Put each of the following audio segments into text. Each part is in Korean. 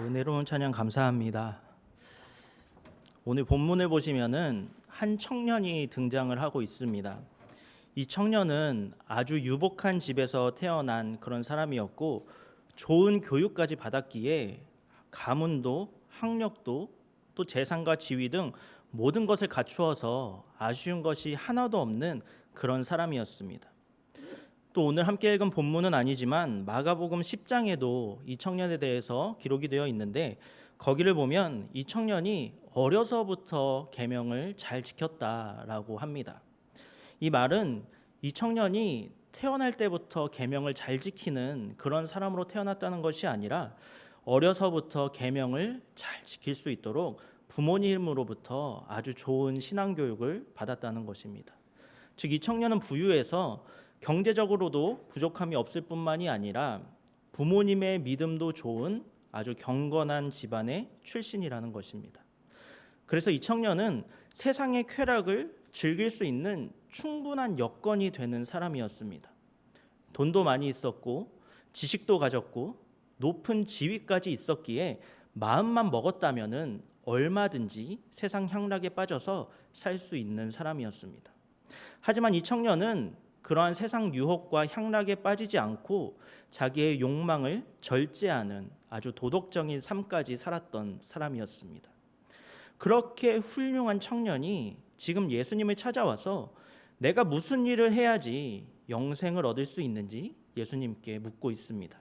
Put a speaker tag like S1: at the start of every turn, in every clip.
S1: 은혜로운 찬양 감사합니다. 오늘 본문을 보시면은 한 청년이 등장을 하고 있습니다. 이 청년은 아주 유복한 집에서 태어난 그런 사람이었고 좋은 교육까지 받았기에 가문도 학력도 또 재산과 지위 등 모든 것을 갖추어서 아쉬운 것이 하나도 없는 그런 사람이었습니다. 또 오늘 함께 읽은 본문은 아니지만 마가복음 10장에도 이 청년에 대해서 기록이 되어 있는데 거기를 보면 이 청년이 어려서부터 계명을 잘 지켰다라고 합니다. 이 말은 이 청년이 태어날 때부터 계명을 잘 지키는 그런 사람으로 태어났다는 것이 아니라 어려서부터 계명을 잘 지킬 수 있도록 부모님으로부터 아주 좋은 신앙 교육을 받았다는 것입니다. 즉 이 청년은 부유해서 경제적으로도 부족함이 없을 뿐만이 아니라 부모님의 믿음도 좋은 아주 경건한 집안의 출신이라는 것입니다. 그래서 이 청년은 세상의 쾌락을 즐길 수 있는 충분한 여건이 되는 사람이었습니다. 돈도 많이 있었고 지식도 가졌고 높은 지위까지 있었기에 마음만 먹었다면은 얼마든지 세상 향락에 빠져서 살 수 있는 사람이었습니다. 하지만 이 청년은 그러한 세상 유혹과 향락에 빠지지 않고 자기의 욕망을 절제하는 아주 도덕적인 삶까지 살았던 사람이었습니다. 그렇게 훌륭한 청년이 지금 예수님을 찾아와서 내가 무슨 일을 해야지 영생을 얻을 수 있는지 예수님께 묻고 있습니다.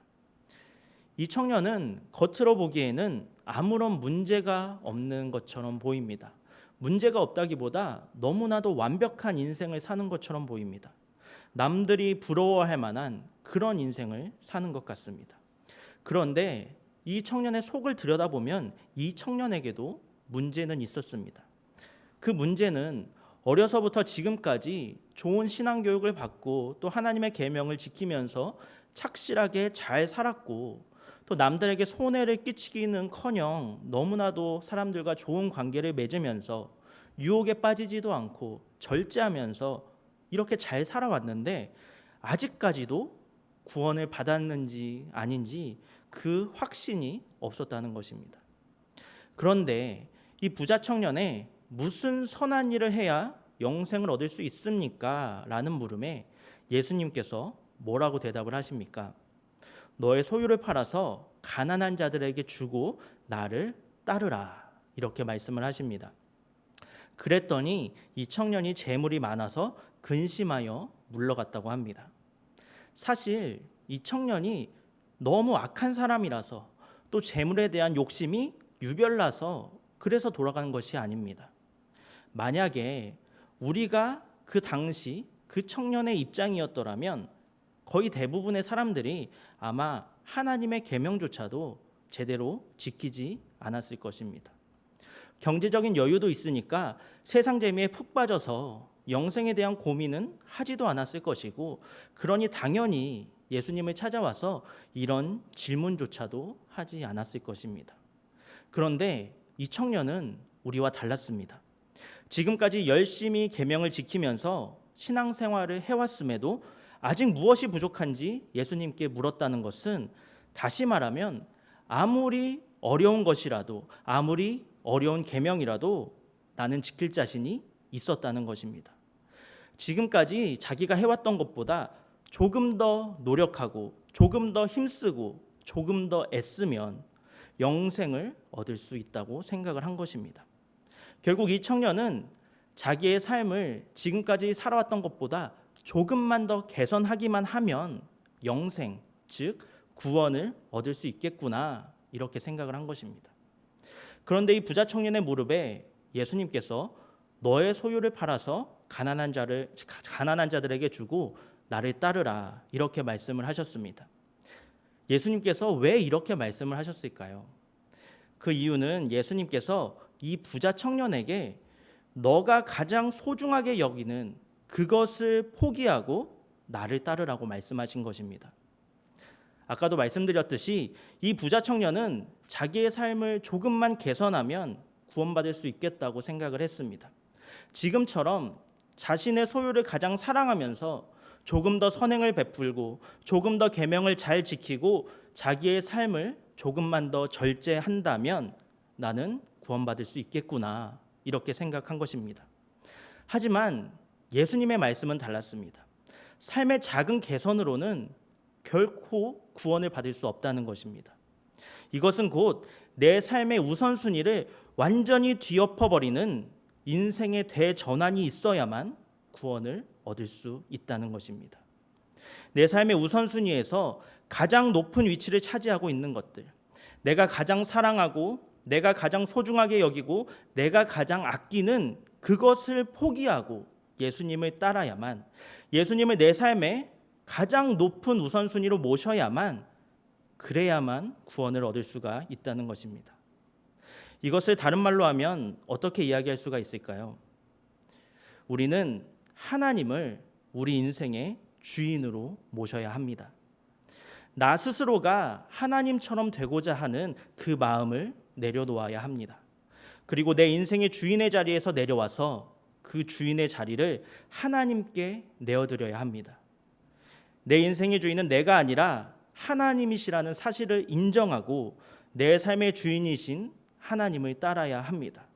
S1: 이 청년은 겉으로 보기에는 아무런 문제가 없는 것처럼 보입니다. 문제가 없다기보다 너무나도 완벽한 인생을 사는 것처럼 보입니다. 남들이 부러워할 만한 그런 인생을 사는 것 같습니다. 그런데 이 청년의 속을 들여다보면 이 청년에게도 문제는 있었습니다. 그 문제는 어려서부터 지금까지 좋은 신앙 교육을 받고 또 하나님의 계명을 지키면서 착실하게 잘 살았고 또 남들에게 손해를 끼치기는커녕 너무나도 사람들과 좋은 관계를 맺으면서 유혹에 빠지지도 않고 절제하면서 이렇게 잘 살아왔는데 아직까지도 구원을 받았는지 아닌지 그 확신이 없었다는 것입니다. 그런데 이 부자 청년의 무슨 선한 일을 해야 영생을 얻을 수 있습니까? 라는 물음에 예수님께서 뭐라고 대답을 하십니까? 너의 소유를 팔아서 가난한 자들에게 주고 나를 따르라. 이렇게 말씀을 하십니다. 그랬더니 이 청년이 재물이 많아서 근심하여 물러갔다고 합니다. 사실 이 청년이 너무 악한 사람이라서 또 재물에 대한 욕심이 유별나서 그래서 돌아간 것이 아닙니다. 만약에 우리가 그 당시 그 청년의 입장이었더라면 거의 대부분의 사람들이 아마 하나님의 계명조차도 제대로 지키지 않았을 것입니다. 경제적인 여유도 있으니까 세상 재미에 푹 빠져서 영생에 대한 고민은 하지도 않았을 것이고 그러니 당연히 예수님을 찾아와서 이런 질문조차도 하지 않았을 것입니다. 그런데 이 청년은 우리와 달랐습니다. 지금까지 열심히 계명을 지키면서 신앙생활을 해왔음에도 아직 무엇이 부족한지 예수님께 물었다는 것은 다시 말하면 아무리 어려운 것이라도 아무리 어려운 계명이라도 나는 지킬 자신이 있었다는 것입니다. 지금까지 자기가 해왔던 것보다 조금 더 노력하고 조금 더 힘쓰고 조금 더 애쓰면 영생을 얻을 수 있다고 생각을 한 것입니다. 결국 이 청년은 자기의 삶을 지금까지 살아왔던 것보다 조금만 더 개선하기만 하면 영생, 즉 구원을 얻을 수 있겠구나 이렇게 생각을 한 것입니다. 그런데 이 부자 청년의 무릎에 예수님께서 너의 소유를 팔아서 가난한 자들에게 주고 나를 따르라 이렇게 말씀을 하셨습니다. 예수님께서 왜 이렇게 말씀을 하셨을까요? 그 이유는 예수님께서 이 부자 청년에게 너가 가장 소중하게 여기는 그것을 포기하고 나를 따르라고 말씀하신 것입니다. 아까도 말씀드렸듯이 이 부자 청년은 자기의 삶을 조금만 개선하면 구원받을 수 있겠다고 생각을 했습니다. 지금처럼 자신의 소유를 가장 사랑하면서 조금 더 선행을 베풀고 조금 더 계명을 잘 지키고 자기의 삶을 조금만 더 절제한다면 나는 구원받을 수 있겠구나, 이렇게 생각한 것입니다. 하지만 예수님의 말씀은 달랐습니다. 삶의 작은 개선으로는 결코 구원을 받을 수 없다는 것입니다. 이것은 곧 내 삶의 우선순위를 완전히 뒤엎어버리는 인생의 대전환이 있어야만 구원을 얻을 수 있다는 것입니다. 내 삶의 우선순위에서 가장 높은 위치를 차지하고 있는 것들, 내가 가장 사랑하고 내가 가장 소중하게 여기고 내가 가장 아끼는 그것을 포기하고 예수님을 따라야만, 예수님을 내 삶의 가장 높은 우선순위로 모셔야만, 그래야만 구원을 얻을 수가 있다는 것입니다. 이것을 다른 말로 하면 어떻게 이야기할 수가 있을까요? 우리는 하나님을 우리 인생의 주인으로 모셔야 합니다. 나 스스로가 하나님처럼 되고자 하는 그 마음을 내려놓아야 합니다. 그리고 내 인생의 주인의 자리에서 내려와서 그 주인의 자리를 하나님께 내어드려야 합니다. 내 인생의 주인은 내가 아니라 하나님이시라는 사실을 인정하고 내 삶의 주인이신 하나님을 따라야 합니다.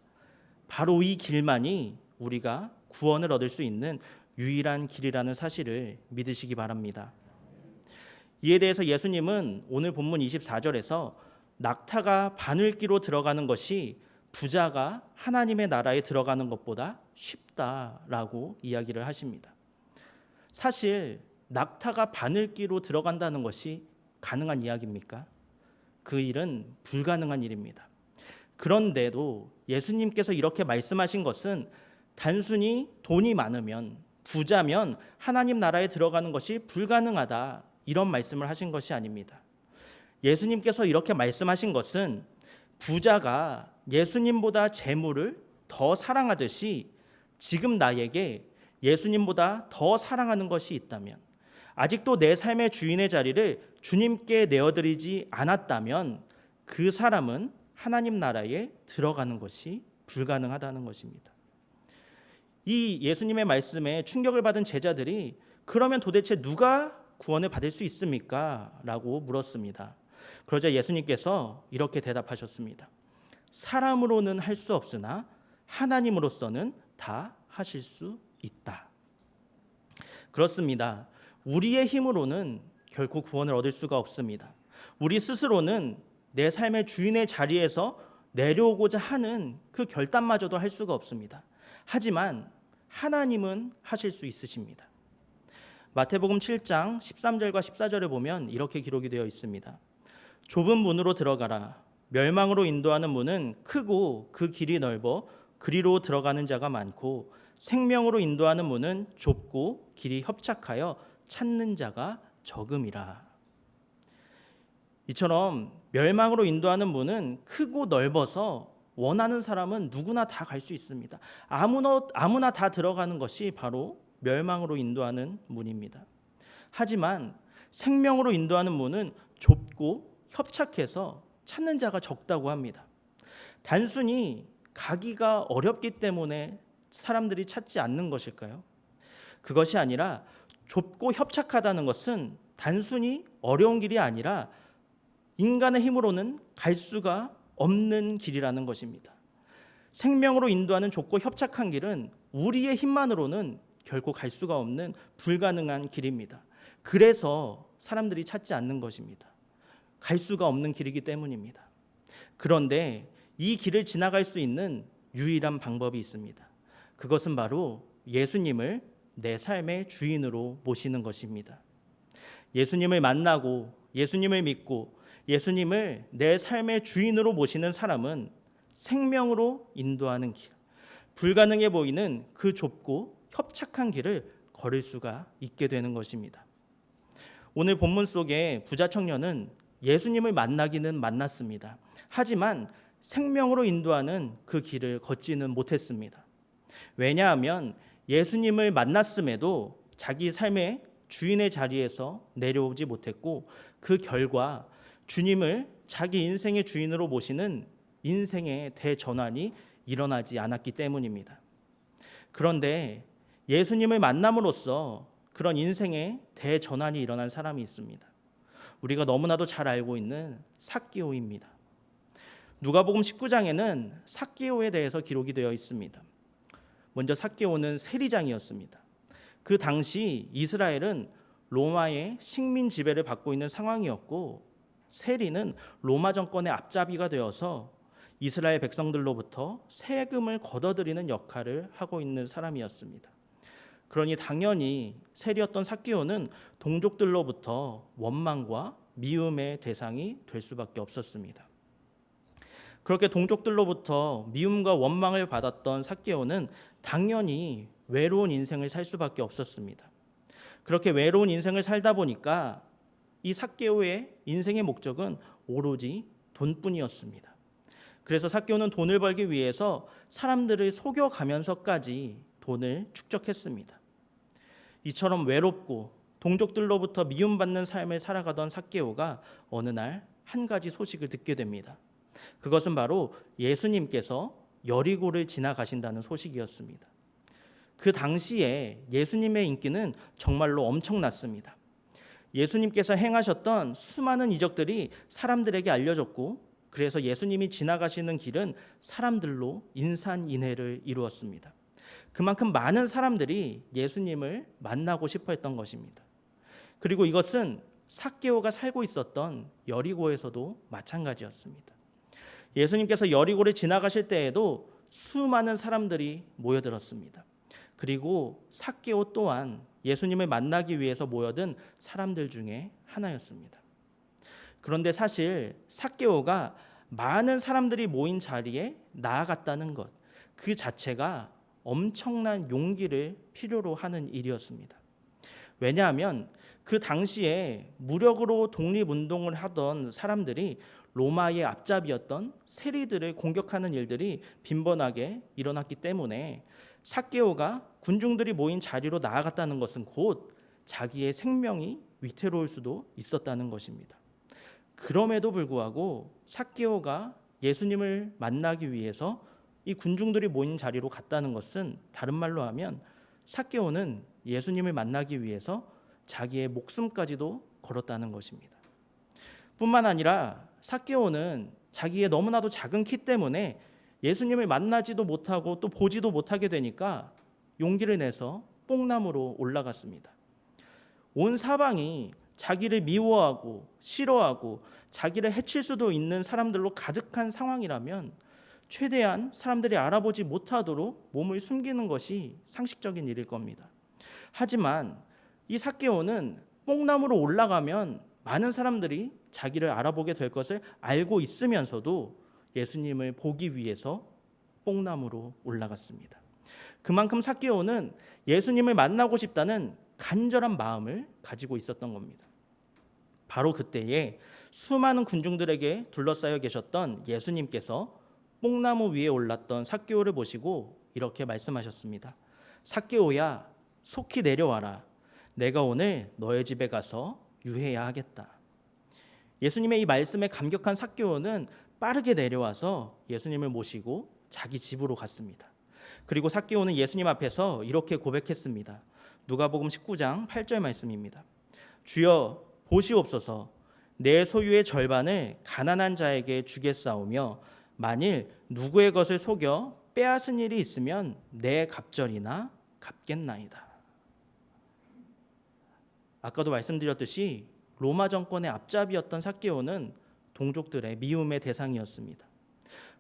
S1: 바로 이 길만이 우리가 구원을 얻을 수 있는 유일한 길이라는 사실을 믿으시기 바랍니다. 이에 대해서 예수님은 오늘 본문 24절에서 낙타가 바늘기로 들어가는 것이 부자가 하나님의 나라에 들어가는 것보다 쉽다라고 이야기를 하십니다. 사실 낙타가 바늘기로 들어간다는 것이 가능한 이야기입니까? 그 일은 불가능한 일입니다. 그런데도 예수님께서 이렇게 말씀하신 것은 단순히 돈이 많으면, 부자면 하나님 나라에 들어가는 것이 불가능하다, 이런 말씀을 하신 것이 아닙니다. 예수님께서 이렇게 말씀하신 것은 부자가 예수님보다 재물을 더 사랑하듯이 지금 나에게 예수님보다 더 사랑하는 것이 있다면, 아직도 내 삶의 주인의 자리를 주님께 내어드리지 않았다면 그 사람은 하나님 나라에 들어가는 것이 불가능하다는 것입니다. 이 예수님의 말씀에 충격을 받은 제자들이 그러면 도대체 누가 구원을 받을 수 있습니까? 라고 물었습니다. 그러자 예수님께서 이렇게 대답하셨습니다. 사람으로는 할 수 없으나 하나님으로서는 다 하실 수 있다. 그렇습니다. 우리의 힘으로는 결코 구원을 얻을 수가 없습니다. 우리 스스로는 내 삶의 주인의 자리에서 내려오고자 하는 그 결단마저도 할 수가 없습니다. 하지만 하나님은 하실 수 있으십니다. 마태복음 7장 13절과 14절에 보면 이렇게 기록이 되어 있습니다. 좁은 문으로 들어가라. 멸망으로 인도하는 문은 크고 그 길이 넓어 그리로 들어가는 자가 많고 생명으로 인도하는 문은 좁고 길이 협착하여 찾는 자가 적음이라. 이처럼 멸망으로 인도하는 문은 크고 넓어서 원하는 사람은 누구나 다 갈 수 있습니다. 아무나 다 들어가는 것이 바로 멸망으로 인도하는 문입니다. 하지만 생명으로 인도하는 문은 좁고 협착해서 찾는 자가 적다고 합니다. 단순히 가기가 어렵기 때문에 사람들이 찾지 않는 것일까요? 그것이 아니라 좁고 협착하다는 것은 단순히 어려운 길이 아니라 인간의 힘으로는 갈 수가 없는 길이라는 것입니다. 생명으로 인도하는 좁고 협착한 길은 우리의 힘만으로는 결코 갈 수가 없는 불가능한 길입니다. 그래서 사람들이 찾지 않는 것입니다. 갈 수가 없는 길이기 때문입니다. 그런데 이 길을 지나갈 수 있는 유일한 방법이 있습니다. 그것은 바로 예수님을 내 삶의 주인으로 모시는 것입니다. 예수님을 만나고 예수님을 믿고 예수님을 내 삶의 주인으로 모시는 사람은 생명으로 인도하는 길, 불가능해 보이는 그 좁고 협착한 길을 걸을 수가 있게 되는 것입니다. 오늘 본문 속에 부자 청년은 예수님을 만나기는 만났습니다. 하지만 생명으로 인도하는 그 길을 걷지는 못했습니다. 왜냐하면 예수님을 만났음에도 자기 삶의 주인의 자리에서 내려오지 못했고 그 결과 주님을 자기 인생의 주인으로 모시는 인생의 대전환이 일어나지 않았기 때문입니다. 그런데 예수님을 만남으로써 그런 인생의 대전환이 일어난 사람이 있습니다. 우리가 너무나도 잘 알고 있는 삭개오입니다. 누가복음 19장에는 삭개오에 대해서 기록이 되어 있습니다. 먼저 삭개오는 세리장이었습니다. 그 당시 이스라엘은 로마의 식민 지배를 받고 있는 상황이었고, 세리는 로마 정권의 앞잡이가 되어서 이스라엘 백성들로부터 세금을 걷어들이는 역할을 하고 있는 사람이었습니다. 그러니 당연히 세리였던 삭개오는 동족들로부터 원망과 미움의 대상이 될 수밖에 없었습니다. 그렇게 동족들로부터 미움과 원망을 받았던 삭개오는 당연히 외로운 인생을 살 수밖에 없었습니다. 그렇게 외로운 인생을 살다 보니까 이 삭개오의 인생의 목적은 오로지 돈뿐이었습니다. 그래서 삭개오는 돈을 벌기 위해서 사람들을 속여가면서까지 돈을 축적했습니다. 이처럼 외롭고 동족들로부터 미움받는 삶을 살아가던 삭개오가 어느 날 한 가지 소식을 듣게 됩니다. 그것은 바로 예수님께서 여리고를 지나가신다는 소식이었습니다. 그 당시에 예수님의 인기는 정말로 엄청났습니다. 예수님께서 행하셨던 수많은 이적들이 사람들에게 알려졌고, 그래서 예수님이 지나가시는 길은 사람들로 인산인해를 이루었습니다. 그만큼 많은 사람들이 예수님을 만나고 싶어 했던 것입니다. 그리고 이것은 삭개오가 살고 있었던 여리고에서도 마찬가지였습니다. 예수님께서 여리고를 지나가실 때에도 수많은 사람들이 모여들었습니다. 그리고 삭개오 또한 예수님을 만나기 위해서 모여든 사람들 중에 하나였습니다. 그런데 사실 삭개오가 많은 사람들이 모인 자리에 나아갔다는 것, 그 자체가 엄청난 용기를 필요로 하는 일이었습니다. 왜냐하면 그 당시에 무력으로 독립운동을 하던 사람들이 로마의 앞잡이였던 세리들을 공격하는 일들이 빈번하게 일어났기 때문에 삭개오가 군중들이 모인 자리로 나아갔다는 것은 곧 자기의 생명이 위태로울 수도 있었다는 것입니다. 그럼에도 불구하고 삭개오가 예수님을 만나기 위해서 이 군중들이 모인 자리로 갔다는 것은 다른 말로 하면 삭개오는 예수님을 만나기 위해서 자기의 목숨까지도 걸었다는 것입니다. 뿐만 아니라 삭개오는 자기의 너무나도 작은 키 때문에 예수님을 만나지도 못하고 또 보지도 못하게 되니까 용기를 내서 뽕나무로 올라갔습니다. 온 사방이 자기를 미워하고 싫어하고 자기를 해칠 수도 있는 사람들로 가득한 상황이라면 최대한 사람들이 알아보지 못하도록 몸을 숨기는 것이 상식적인 일일 겁니다. 하지만 이 삭개오는 뽕나무로 올라가면 많은 사람들이 자기를 알아보게 될 것을 알고 있으면서도 예수님을 보기 위해서 뽕나무로 올라갔습니다. 그만큼 삭개오는 예수님을 만나고 싶다는 간절한 마음을 가지고 있었던 겁니다. 바로 그때에 수많은 군중들에게 둘러싸여 계셨던 예수님께서 뽕나무 위에 올랐던 삭개오를 보시고 이렇게 말씀하셨습니다. 삭개오야, 속히 내려와라. 내가 오늘 너의 집에 가서 유해야 하겠다. 예수님의 이 말씀에 감격한 삭개오는 빠르게 내려와서 예수님을 모시고 자기 집으로 갔습니다. 그리고 삭개오는 예수님 앞에서 이렇게 고백했습니다. 누가복음 19장 8절 말씀입니다. 주여 보시옵소서, 내 소유의 절반을 가난한 자에게 주겠사오며 만일 누구의 것을 속여 빼앗은 일이 있으면 내 갑절이나 갚겠나이다. 아까도 말씀드렸듯이 로마 정권의 앞잡이였던 삭개오는 동족들의 미움의 대상이었습니다.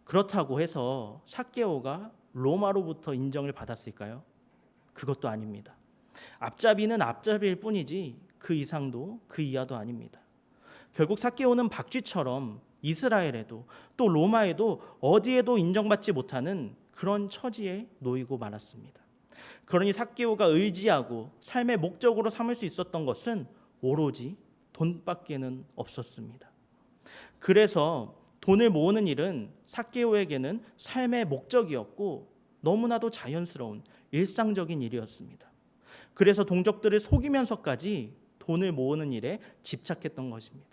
S1: 그렇다고 해서 삭개오가 로마로부터 인정을 받았을까요? 그것도 아닙니다. 앞잡이는 앞잡이일 뿐이지 그 이상도 그 이하도 아닙니다. 결국 삭개오는 박쥐처럼 이스라엘에도 또 로마에도 어디에도 인정받지 못하는 그런 처지에 놓이고 말았습니다. 그러니 삭개오가 의지하고 삶의 목적으로 삼을 수 있었던 것은 오로지 돈밖에는 없었습니다. 그래서 돈을 모으는 일은 삭개오에게는 삶의 목적이었고 너무나도 자연스러운 일상적인 일이었습니다. 그래서 동족들을 속이면서까지 돈을 모으는 일에 집착했던 것입니다.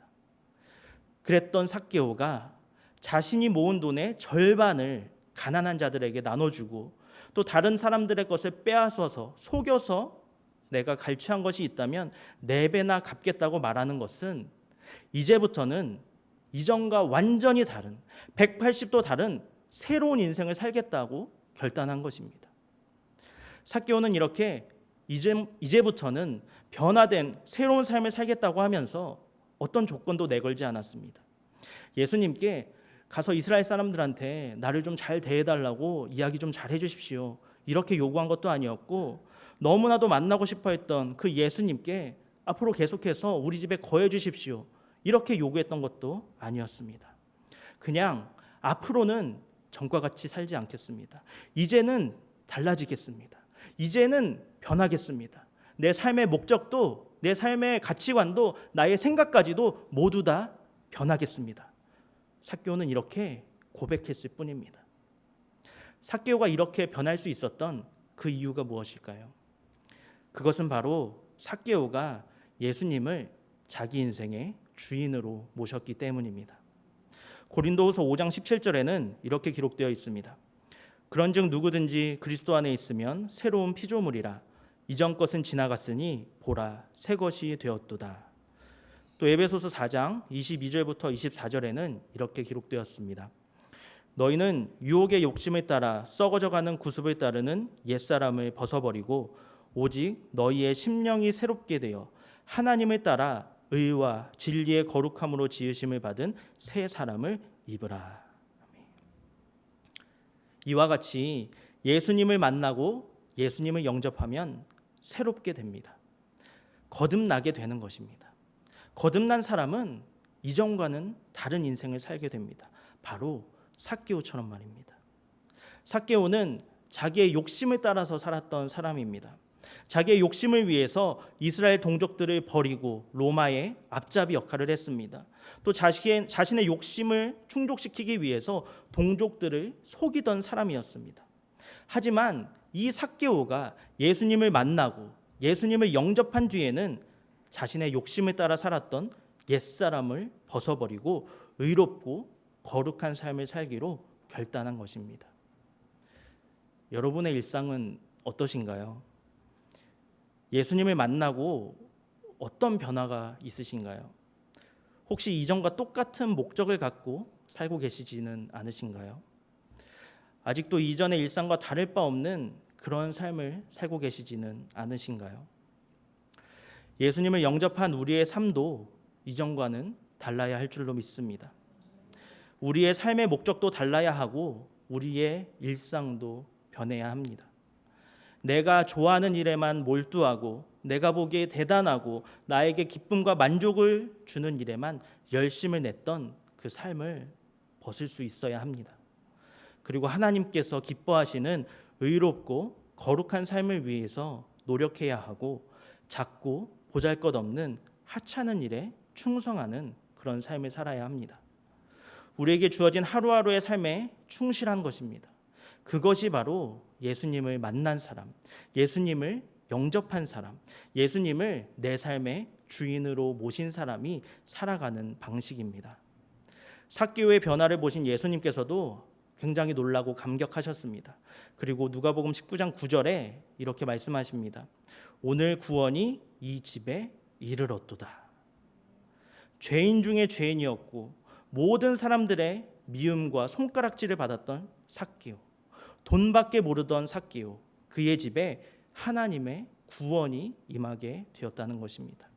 S1: 그랬던 삭개오가 자신이 모은 돈의 절반을 가난한 자들에게 나눠주고 또 다른 사람들의 것을 빼앗아서 속여서 내가 갈취한 것이 있다면 4배나 갚겠다고 말하는 것은 이제부터는 이전과 완전히 다른 180도 다른 새로운 인생을 살겠다고 결단한 것입니다. 삭개오는 이렇게 이제부터는 변화된 새로운 삶을 살겠다고 하면서 어떤 조건도 내걸지 않았습니다. 예수님께 가서 이스라엘 사람들한테 나를 좀 잘 대해달라고 이야기 좀 잘 해주십시오, 이렇게 요구한 것도 아니었고, 너무나도 만나고 싶어 했던 그 예수님께 앞으로 계속해서 우리 집에 거해 주십시오, 이렇게 요구했던 것도 아니었습니다. 그냥 앞으로는 전과 같이 살지 않겠습니다. 이제는 달라지겠습니다. 이제는 변하겠습니다. 내 삶의 목적도, 내 삶의 가치관도, 나의 생각까지도 모두 다 변하겠습니다. 삭개오는 이렇게 고백했을 뿐입니다. 삭개오가 이렇게 변할 수 있었던 그 이유가 무엇일까요? 그것은 바로 삭개오가 예수님을 자기 인생의 주인으로 모셨기 때문입니다. 고린도후서 5장 17절에는 이렇게 기록되어 있습니다. 그런즉 누구든지 그리스도 안에 있으면 새로운 피조물이라, 이전 것은 지나갔으니 보라 새 것이 되었도다. 또 에베소서 4장 22절부터 24절에는 이렇게 기록되었습니다. 너희는 유혹의 욕심을 따라 썩어져가는 구습을 따르는 옛사람을 벗어버리고 오직 너희의 심령이 새롭게 되어 하나님을 따라 의와 진리의 거룩함으로 지으심을 받은 새 사람을 입으라. 이와 같이 예수님을 만나고 예수님을 영접하면 새롭게 됩니다. 거듭나게 되는 것입니다. 거듭난 사람은 이전과는 다른 인생을 살게 됩니다. 바로 삭개오처럼 말입니다. 삭개오는 자기의 욕심을 따라서 살았던 사람입니다. 자기의 욕심을 위해서 이스라엘 동족들을 버리고 로마의 앞잡이 역할을 했습니다. 또 자신의 욕심을 충족시키기 위해서 동족들을 속이던 사람이었습니다. 하지만 이 삭개오가 예수님을 만나고 예수님을 영접한 뒤에는 자신의 욕심을 따라 살았던 옛사람을 벗어버리고 의롭고 거룩한 삶을 살기로 결단한 것입니다. 여러분의 일상은 어떠신가요? 예수님을 만나고 어떤 변화가 있으신가요? 혹시 이전과 똑같은 목적을 갖고 살고 계시지는 않으신가요? 아직도 이전의 일상과 다를 바 없는 그런 삶을 살고 계시지는 않으신가요? 예수님을 영접한 우리의 삶도 이전과는 달라야 할 줄로 믿습니다. 우리의 삶의 목적도 달라야 하고 우리의 일상도 변해야 합니다. 내가 좋아하는 일에만 몰두하고 내가 보기에 대단하고 나에게 기쁨과 만족을 주는 일에만 열심을 냈던 그 삶을 벗을 수 있어야 합니다. 그리고 하나님께서 기뻐하시는 의롭고 거룩한 삶을 위해서 노력해야 하고 작고 보잘것없는 하찮은 일에 충성하는 그런 삶을 살아야 합니다. 우리에게 주어진 하루하루의 삶에 충실한 것입니다. 그것이 바로 예수님을 만난 사람, 예수님을 영접한 사람, 예수님을 내 삶의 주인으로 모신 사람이 살아가는 방식입니다. 삭개오의 변화를 보신 예수님께서도 굉장히 놀라고 감격하셨습니다. 그리고 누가복음 19장 9절에 이렇게 말씀하십니다. 오늘 구원이 이 집에 이르렀도다. 죄인 중에 죄인이었고 모든 사람들의 미움과 손가락질을 받았던 삭개오, 돈밖에 모르던 삭개오, 그의 집에 하나님의 구원이 임하게 되었다는 것입니다.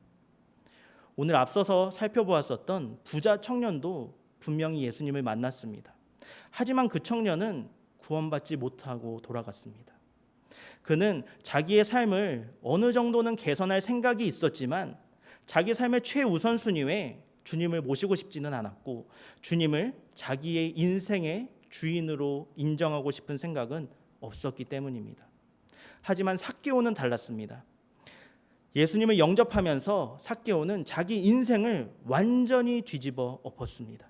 S1: 오늘 앞서서 살펴보았었던 부자 청년도 분명히 예수님을 만났습니다. 하지만 그 청년은 구원받지 못하고 돌아갔습니다. 그는 자기의 삶을 어느 정도는 개선할 생각이 있었지만 자기 삶의 최우선순위에 주님을 모시고 싶지는 않았고 주님을 자기의 인생의 주인으로 인정하고 싶은 생각은 없었기 때문입니다. 하지만 삭개오는 달랐습니다. 예수님을 영접하면서 삭개오는 자기 인생을 완전히 뒤집어 엎었습니다.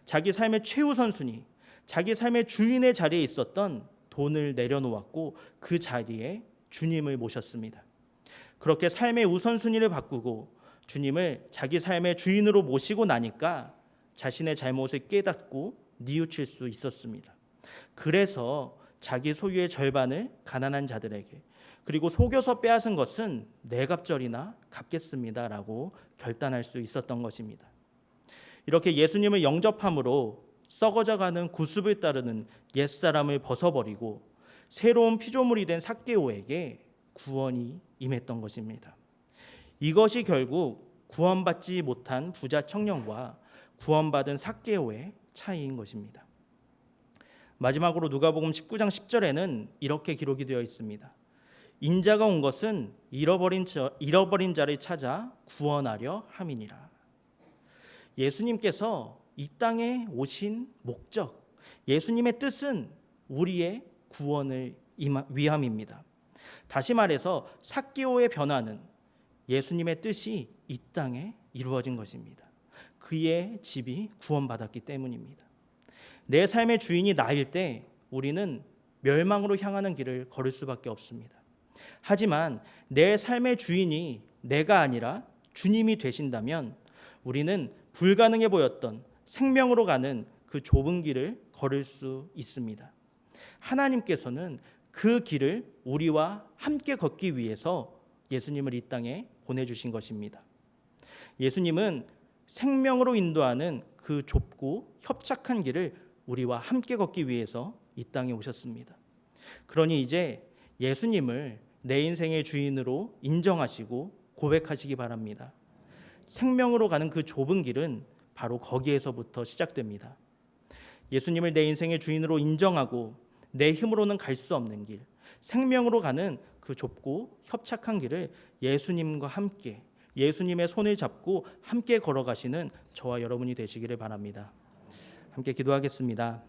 S1: 자기 삶의 최우선순위, 자기 삶의 주인의 자리에 있었던 돈을 내려놓았고 그 자리에 주님을 모셨습니다. 그렇게 삶의 우선순위를 바꾸고 주님을 자기 삶의 주인으로 모시고 나니까 자신의 잘못을 깨닫고 뉘우칠 수 있었습니다. 그래서 자기 소유의 절반을 가난한 자들에게, 그리고 속여서 빼앗은 것은 네 갑절이나 갚겠습니다라고 결단할 수 있었던 것입니다. 이렇게 예수님을 영접함으로 썩어져가는 구습을 따르는 옛사람을 벗어버리고 새로운 피조물이 된 삭개오에게 구원이 임했던 것입니다. 이것이 결국 구원받지 못한 부자 청년과 구원받은 삭개오의 차이인 것입니다. 마지막으로 누가복음 19장 10절에는 이렇게 기록이 되어 있습니다. 인자가 온 것은 잃어버린 자를 찾아 구원하려 함이니라. 예수님께서 이 땅에 오신 목적, 예수님의 뜻은 우리의 구원을 위함입니다. 다시 말해서 삭개오의 변화는 예수님의 뜻이 이 땅에 이루어진 것입니다. 그의 집이 구원받았기 때문입니다. 내 삶의 주인이 나일 때 우리는 멸망으로 향하는 길을 걸을 수밖에 없습니다. 하지만 내 삶의 주인이 내가 아니라 주님이 되신다면 우리는 불가능해 보였던 생명으로 가는 그 좁은 길을 걸을 수 있습니다. 하나님께서는 그 길을 우리와 함께 걷기 위해서 예수님을 이 땅에 보내주신 것입니다. 예수님은 생명으로 인도하는 그 좁고 협착한 길을 우리와 함께 걷기 위해서 이 땅에 오셨습니다. 그러니 이제 예수님을 내 인생의 주인으로 인정하시고 고백하시기 바랍니다. 생명으로 가는 그 좁은 길은 바로 거기에서부터 시작됩니다. 예수님을 내 인생의 주인으로 인정하고 내 힘으로는 갈 수 없는 길, 생명으로 가는 그 좁고 협착한 길을 예수님과 함께, 예수님의 손을 잡고 함께 걸어가시는 저와 여러분이 되시기를 바랍니다. 함께 기도하겠습니다.